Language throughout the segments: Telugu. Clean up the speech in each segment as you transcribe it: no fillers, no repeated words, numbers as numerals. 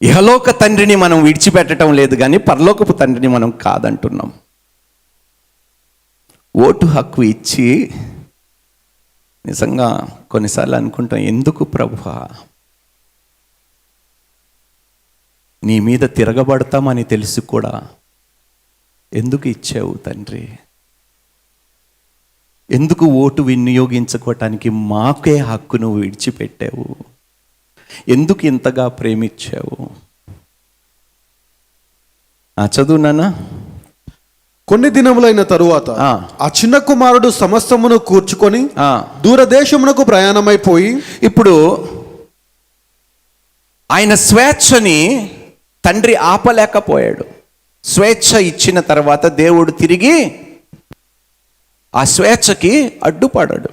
ఇహలోక తండ్రిని మనం విడిచిపెట్టడం లేదు, కానీ పరలోకపు తండ్రిని మనం కాదంటున్నాం. ఓటు హక్కు ఇచ్చి నిజంగా కొన్నిసార్లు అనుకుంటాం, ఎందుకు ప్రభువా నీ మీద తిరగబడతామని తెలిసి కూడా ఎందుకు ఇచ్చావు తండ్రి? ఎందుకు ఓటు వినియోగించుకోవటానికి మాకే హక్కును విడిచిపెట్టావు? ఎందుకు ఇంతగా ప్రేమించావు? చదువునానా. కొన్ని దినములైన తరువాత ఆ చిన్న కుమారుడు సమస్తమును కూర్చుకొని దూరదేశమునకు ప్రయాణమైపోయి, ఇప్పుడు ఆయన స్వేచ్ఛని తండ్రి ఆపలేకపోయాడు. స్వేచ్ఛ ఇచ్చిన తర్వాత దేవుడు తిరిగి ఆ స్వేచ్ఛకి అడ్డుపడాడు.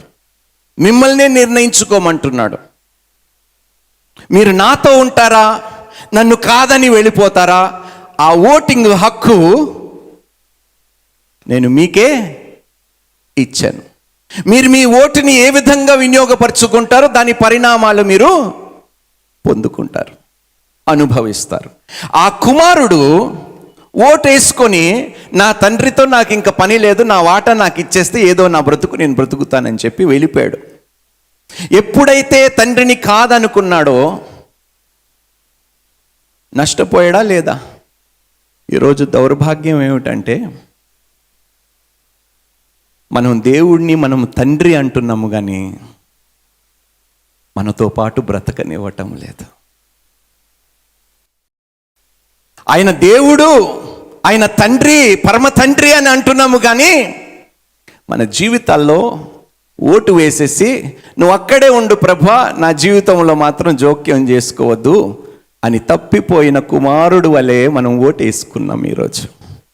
మిమ్మల్నే నిర్ణయించుకోమంటున్నాడు. మీరు నాతో ఉంటారా, నన్ను కాదని వెళ్ళిపోతారా? ఆ ఓటింగ్ హక్కు నేను మీకే ఇచ్చాను. మీరు మీ ఓటుని ఏ విధంగా వినియోగపరుచుకుంటారో దాని పరిణామాలు మీరు పొందుకుంటారు, అనుభవిస్తారు. ఆ కుమారుడు ఓటు వేసుకొని, నా తండ్రితో నాకు ఇంకా పని లేదు, నా వాటా నాకు ఇచ్చేస్తే ఏదో నా బ్రతుకు నేను బ్రతుకుతానని చెప్పి వెళ్ళిపోయాడు. ఎప్పుడైతే తండ్రిని కాదనుకున్నాడో నష్టపోయాడా లేదా? ఈరోజు దౌర్భాగ్యం ఏమిటంటే, మనం దేవుడిని మనం తండ్రి అంటున్నాము, కానీ మనతో పాటు బ్రతకనివ్వటం లేదు. ఆయన దేవుడు, ఆయన తండ్రి, పరమ తండ్రి అని అంటున్నాము, కానీ మన జీవితాల్లో ఓటు వేసేసి నువ్వు అక్కడే ఉండు ప్రభువా, నా జీవితంలో మాత్రం జోక్యం చేసుకోవద్దు అని తప్పిపోయిన కుమారుడు వలె మనం ఓటు వేసుకున్నాం ఈరోజు.